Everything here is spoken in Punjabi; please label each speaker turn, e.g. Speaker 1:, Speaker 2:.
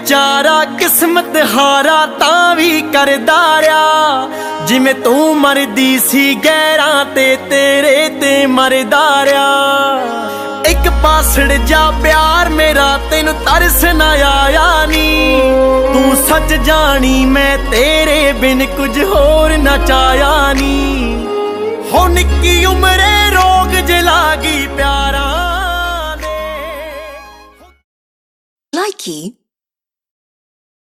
Speaker 1: ਵਿਚਾਰਾ ਕਿਸਮਤ ਹਾਰਾ ਤਾਂ ਵੀ ਕਰਦਾ ਰਿਆ, ਜਿਵੇਂ ਤੂੰ ਮਰਦੀ ਸੀ ਗੈਰਾਂ ਤੇ ਤੇਰੇ ਤੇ ਮਰਦਾ ਰਿਆ। ਇੱਕ ਪਾਸੜ ਜਾ ਪਿਆਰ ਮੇਰਾ ਤੈਨੂੰ ਤਰਸ ਨਾ ਆਇਆ ਨੀ, ਤੂੰ ਸੱਚ ਜਾਣੀ ਮੈਂ ਤੇਰੇ ਬਿਨ ਕੁਝ ਹੋਰ ਨਾ ਚਾਹਿਆ ਨੀ। ਹੋ ਨਿੱਕੀ ਉਮਰੇ ਰੋਗ ਜਲਾ ਗਈ ਪਿਆਰਾਂ ਦੇ।
Speaker 2: Likey